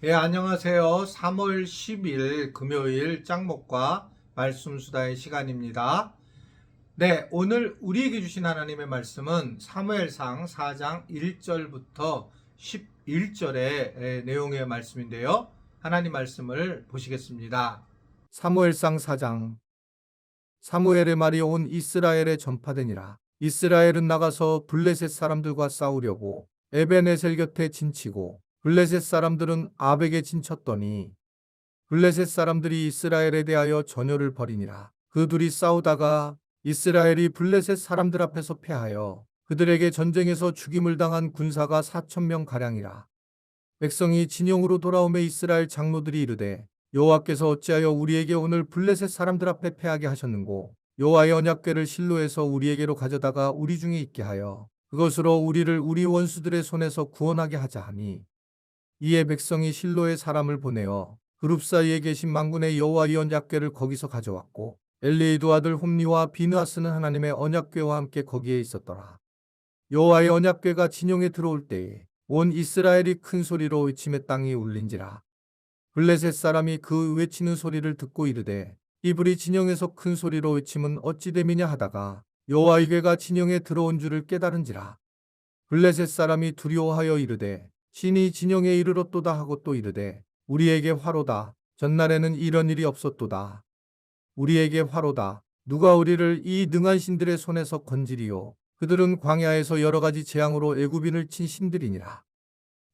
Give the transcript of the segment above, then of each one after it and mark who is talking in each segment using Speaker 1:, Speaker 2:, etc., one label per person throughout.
Speaker 1: 안녕하세요. 3월 10일 금요일 짱목과 말씀수다의 시간입니다. 네, 오늘 우리에게 주신 하나님의 말씀은 사무엘상 4장 1절부터 11절의 내용의 말씀인데요. 하나님 말씀을 보시겠습니다. 사무엘상 4장. 사무엘의 말이 온 이스라엘에 전파되니라. 이스라엘은 나가서 블레셋 사람들과 싸우려고 에벤에셀 곁에 진치고 블레셋 사람들은 아벡에 진쳤더니 블레셋 사람들이 이스라엘에 대하여 전열을 벌이니라. 그 둘이 싸우다가 이스라엘이 블레셋 사람들 앞에서 패하여 그들에게 전쟁에서 죽임을 당한 군사가 4,000명 가량이라. 백성이 진영으로 돌아오매 이스라엘 장로들이 이르되 여호와께서 어찌하여 우리에게 오늘 블레셋 사람들 앞에 패하게 하셨는고 여호와의 언약궤를 실로에서 우리에게로 가져다가 우리 중에 있게 하여 그것으로 우리를 우리 원수들의 손에서 구원하게 하자 하니 이에 백성이 실로에 사람을 보내어 그룹 사이에 계신 만군의 여호와의 언약궤를 거기서 가져왔고 엘리에도 아들 홈리와 비느하스는 하나님의 언약궤와 함께 거기에 있었더라. 여호와의 언약궤가 진영에 들어올 때에 온 이스라엘이 큰 소리로 외치며 땅이 울린지라. 블레셋 사람이 그 외치는 소리를 듣고 이르되 이 불이 진영에서 큰 소리로 외침은 어찌 됨이냐 하다가 여호와의 궤가 진영에 들어온 줄을 깨달은지라. 블레셋 사람이 두려워하여 이르되 신이 진영에 이르렀도다 하고 또 이르되 우리에게 화로다. 전날에는 이런 일이 없었도다. 우리에게 화로다. 누가 우리를 이 능한 신들의 손에서 건지리요. 그들은 광야에서 여러 가지 재앙으로 애굽인을 친 신들이니라.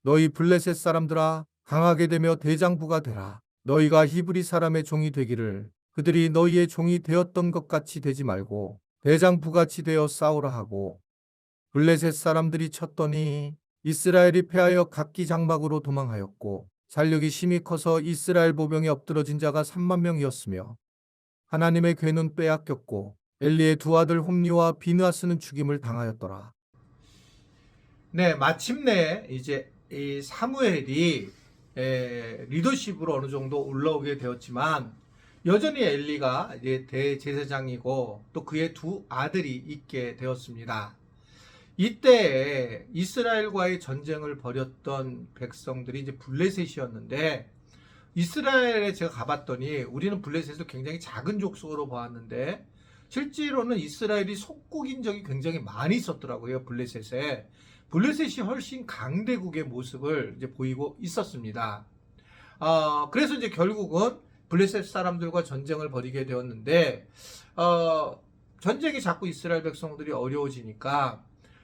Speaker 1: 너희 블레셋 사람들아 강하게 되며 대장부가 되라. 너희가 히브리 사람의 종이 되기를 그들이 너희의 종이 되었던 것 같이 되지 말고 대장부같이 되어 싸우라 하고 블레셋 사람들이 쳤더니 이스라엘이 패하여 각기 장막으로 도망하였고 살력이 심히 커서 이스라엘 보병에 엎드러진 자가 3만 명이었으며 하나님의 궤는 빼앗겼고 엘리의 두 아들 홈리와 비느하스는 죽임을 당하였더라. 네, 마침내 이제 이 사무엘이 리더십으로 어느 정도 올라오게 되었지만 여전히 엘리가 이제 대제사장이고 또 그의 두 아들이 있게 되었습니다. 이때 이스라엘과의 전쟁을 벌였던 백성들이 이제 블레셋이었는데 이스라엘에 제가 가봤더니 우리는 블레셋을 굉장히 작은 족속으로 보았는데 실제로는 이스라엘이 속국인 적이 굉장히 많이 있었더라고요. 블레셋에. 블레셋이 훨씬 강대국의 모습을 이제 보이고 있었습니다. 그래서 이제 결국은 블레셋 사람들과 전쟁을 벌이게 되었는데 전쟁이 자꾸 이스라엘 백성들이 어려워지니까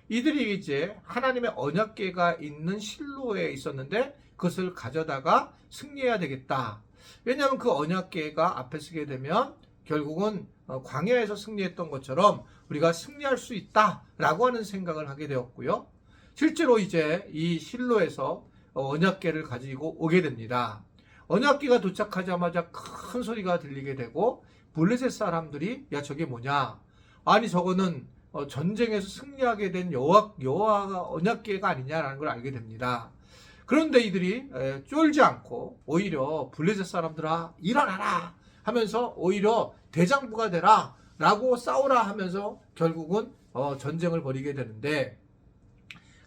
Speaker 1: 이들이 이제 하나님의 언약궤가 있는 실로에 있었는데 그것을 가져다가 승리해야 되겠다. 왜냐하면 그 언약궤가 앞에 서게 되면 결국은 광야에서 승리했던 것처럼 우리가 승리할 수 있다라고 하는 생각을 하게 되었고요. 실제로 이제 이 실로에서 언약궤를 가지고 오게 됩니다. 언약궤가 도착하자마자 큰 소리가 들리게 되고 블레셋 사람들이 야 저게 뭐냐? 아니 저거는 전쟁에서 승리하게 된 여호와가 언약궤가 아니냐라는 걸 알게 됩니다. 그런데 이들이 쫄지 않고 오히려 블레셋 사람들아 일어나라 하면서 오히려 대장부가 되라 라고 싸우라 하면서 결국은 전쟁을 벌이게 되는데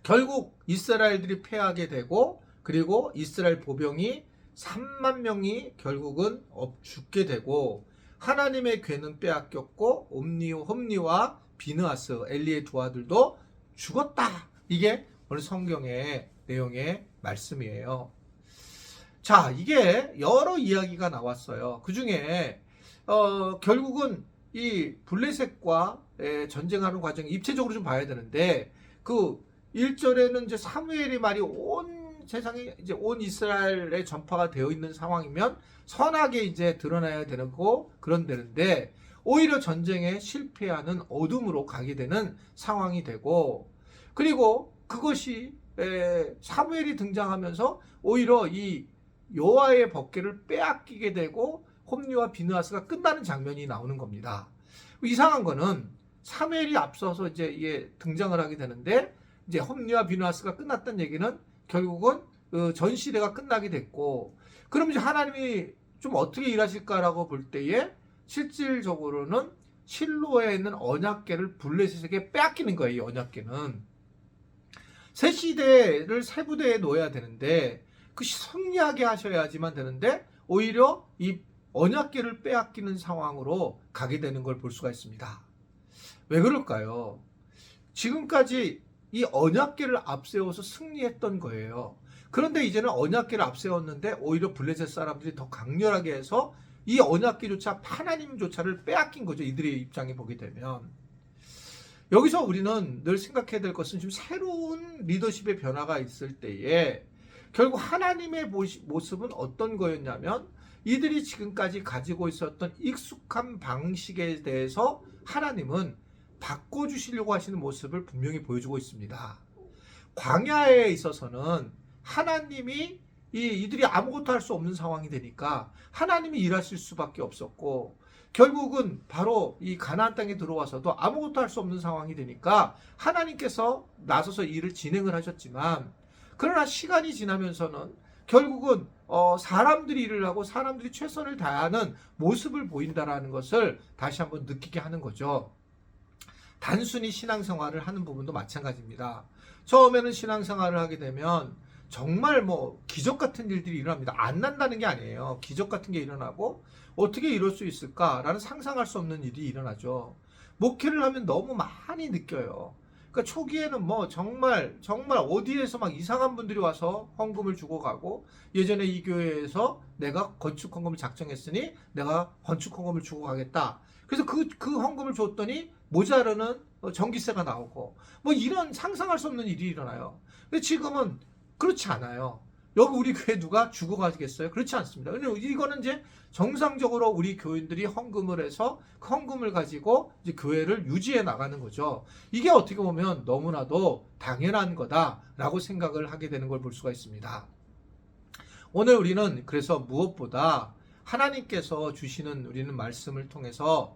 Speaker 1: 결국 이스라엘들이 패하게 되고 그리고 이스라엘 보병이 3만 명이 결국은 죽게 되고 하나님의 궤는 빼앗겼고 홈리와 비느하스 엘리의 두 아들도 죽었다. 이게 오늘 성경의 내용의 말씀이에요. 자, 이게 여러 이야기가 나왔어요. 그 중에 결국은 이 블레셋과 전쟁하는 과정 입체적으로 좀 봐야 되는데 그 1절에는 이제 사무엘의 말이 온 세상에 이제 온 이스라엘에 전파가 되어 있는 상황이면 선하게 이제 드러나야 되는 거 그런 되는데 오히려 전쟁에 실패하는 어둠으로 가게 되는 상황이 되고 그리고 그것이 사무엘이 등장하면서 오히려 이 여호와의 법궤를 빼앗기게 되고 홈리와 비느하스가 끝나는 장면이 나오는 겁니다. 이상한 거는 사무엘이 앞서서 이제 이게 등장을 하게 되는데 이제 홈리와 비느하스가 끝났던 얘기는 결국은 전 시대가 끝나게 됐고 그럼 이제 하나님이 좀 어떻게 일하실까라고 볼 때에 실질적으로는 실로에 있는 언약궤를 블레셋에게 빼앗기는 거예요. 이 언약궤는 새 시대를 새 부대에 놓아야 되는데 그 승리하게 하셔야지만 되는데 오히려 이 언약궤를 빼앗기는 상황으로 가게 되는 걸 볼 수가 있습니다. 왜 그럴까요? 지금까지 이 언약궤를 앞세워서 승리했던 거예요. 그런데 이제는 언약궤를 앞세웠는데 오히려 블레셋 사람들이 더 강렬하게 해서 이 언약궤조차 하나님조차를 빼앗긴 거죠. 이들의 입장에 보게 되면. 여기서 우리는 늘 생각해야 될 것은 지금 새로운 리더십의 변화가 있을 때에 결국 하나님의 모습은 어떤 거였냐면 이들이 지금까지 가지고 있었던 익숙한 방식에 대해서 하나님은 바꿔주시려고 하시는 모습을 분명히 보여주고 있습니다. 광야에 있어서는 하나님이 이들이 아무것도 할 수 없는 상황이 되니까 하나님이 일하실 수밖에 없었고 결국은 바로 이 가나안 땅에 들어와서도 아무것도 할 수 없는 상황이 되니까 하나님께서 나서서 일을 진행을 하셨지만 그러나 시간이 지나면서는 결국은 사람들이 일을 하고 사람들이 최선을 다하는 모습을 보인다라는 것을 다시 한번 느끼게 하는 거죠. 단순히 신앙생활을 하는 부분도 마찬가지입니다. 처음에는 신앙생활을 하게 되면 정말 뭐 기적 같은 일들이 일어납니다. 안 난다는 게 아니에요. 기적 같은 게 일어나고 어떻게 이럴 수 있을까라는 상상할 수 없는 일이 일어나죠. 목회를 하면 너무 많이 느껴요. 그러니까 초기에는 뭐 정말 어디에서 막 이상한 분들이 와서 헌금을 주고 가고 예전에 이 교회에서 내가 건축 헌금을 작정했으니 내가 건축 헌금을 주고 가겠다. 그래서 그 헌금을 줬더니 모자르는 전기세가 나오고 뭐 이런 상상할 수 없는 일이 일어나요. 근데 지금은 그렇지 않아요. 여기 우리 교회 누가 주고 가겠어요? 그렇지 않습니다. 근데 이거는 이제 정상적으로 우리 교인들이 헌금을 해서 그 헌금을 가지고 이제 교회를 유지해 나가는 거죠. 이게 어떻게 보면 너무나도 당연한 거다라고 생각을 하게 되는 걸 볼 수가 있습니다. 오늘 우리는 그래서 무엇보다 하나님께서 주시는 우리는 말씀을 통해서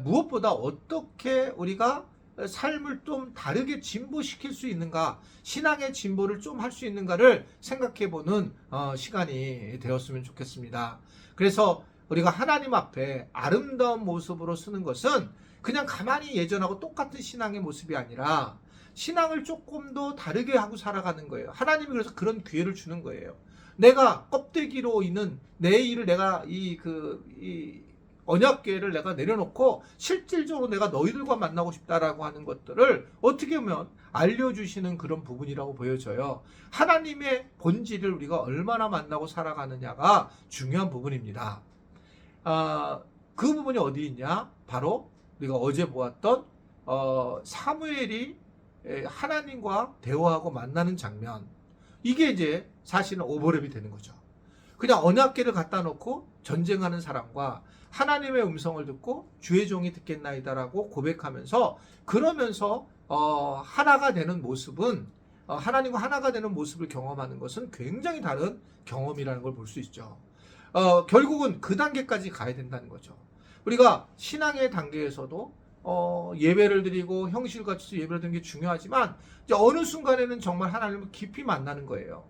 Speaker 1: 무엇보다 어떻게 우리가 삶을 좀 다르게 진보시킬 수 있는가, 신앙의 진보를 좀 할 수 있는가를 생각해보는 시간이 되었으면 좋겠습니다. 그래서 우리가 하나님 앞에 아름다운 모습으로 쓰는 것은 그냥 가만히 예전하고 똑같은 신앙의 모습이 아니라 신앙을 조금 더 다르게 하고 살아가는 거예요. 하나님이 그래서 그런 기회를 주는 거예요. 내가 껍데기로 있는 내 일을 내가 이 언약궤를 내가 내려놓고 실질적으로 내가 너희들과 만나고 싶다라고 하는 것들을 어떻게 보면 알려주시는 그런 부분이라고 보여져요. 하나님의 본질을 우리가 얼마나 만나고 살아가느냐가 중요한 부분입니다. 그 부분이 어디 있냐? 바로 우리가 어제 보았던 사무엘이 하나님과 대화하고 만나는 장면. 이게 이제 사실은 오버랩이 되는 거죠. 그냥 언약궤를 갖다 놓고 전쟁하는 사람과 하나님의 음성을 듣고 주의 종이 듣겠나이다라고 고백하면서 그러면서 하나가 되는 모습은 하나님과 하나가 되는 모습을 경험하는 것은 굉장히 다른 경험이라는 걸 볼 수 있죠. 결국은 그 단계까지 가야 된다는 거죠. 우리가 신앙의 단계에서도 예배를 드리고 형식을 갖춰서 예배를 드리는 게 중요하지만 이제 어느 순간에는 정말 하나님을 깊이 만나는 거예요.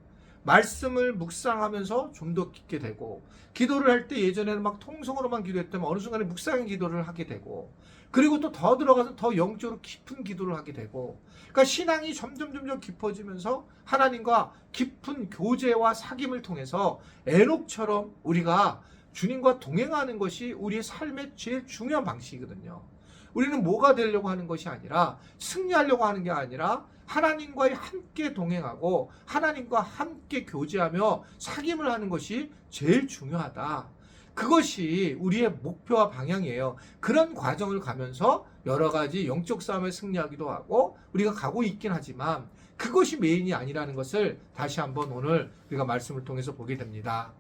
Speaker 1: 말씀을 묵상하면서 좀 더 깊게 되고 기도를 할 때 예전에는 막 통성으로만 기도했다면 어느 순간에 묵상의 기도를 하게 되고 그리고 또 더 들어가서 더 영적으로 깊은 기도를 하게 되고 그러니까 신앙이 점점 깊어지면서 하나님과 깊은 교제와 사귐을 통해서 에녹처럼 우리가 주님과 동행하는 것이 우리의 삶의 제일 중요한 방식이거든요. 우리는 뭐가 되려고 하는 것이 아니라 승리하려고 하는 게 아니라 하나님과 함께 동행하고 하나님과 함께 교제하며 사귐을 하는 것이 제일 중요하다. 그것이 우리의 목표와 방향이에요. 그런 과정을 가면서 여러 가지 영적 싸움에 승리하기도 하고 우리가 가고 있긴 하지만 그것이 메인이 아니라는 것을 다시 한번 오늘 우리가 말씀을 통해서 보게 됩니다.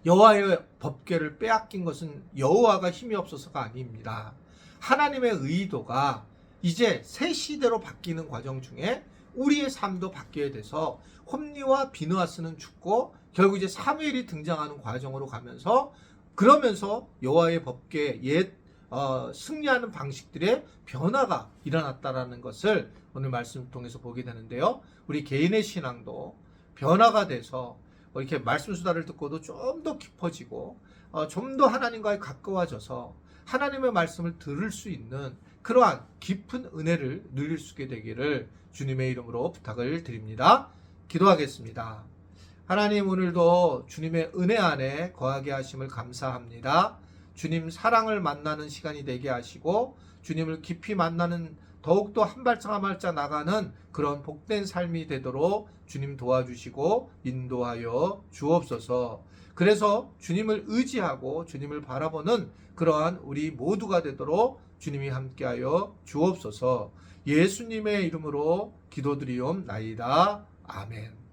Speaker 1: 여호와의 법궤를 빼앗긴 것은 여호와가 힘이 없어서가 아닙니다. 하나님의 의도가 이제 새 시대로 바뀌는 과정 중에 우리의 삶도 바뀌어야 돼서 홈리와 비느하스는 죽고 결국 이제 사무엘이 등장하는 과정으로 가면서 그러면서 여호와의 법궤 옛 승리하는 방식들의 변화가 일어났다라는 것을 오늘 말씀을 통해서 보게 되는데요. 우리 개인의 신앙도 변화가 돼서 이렇게 말씀 수다를 듣고도 좀 더 깊어지고 좀 더 하나님과 가까워져서 하나님의 말씀을 들을 수 있는 그러한 깊은 은혜를 누릴 수 있게 되기를 주님의 이름으로 부탁을 드립니다. 기도하겠습니다. 하나님 오늘도 주님의 은혜 안에 거하게 하심을 감사합니다. 주님 사랑을 만나는 시간이 되게 하시고 주님을 깊이 만나는 더욱더 한 발짝 한 발짝 나가는 그런 복된 삶이 되도록 주님 도와주시고 인도하여 주옵소서. 그래서 주님을 의지하고 주님을 바라보는 그러한 우리 모두가 되도록 주님이 함께하여 주옵소서. 예수님의 이름으로 기도드리옵나이다. 아멘.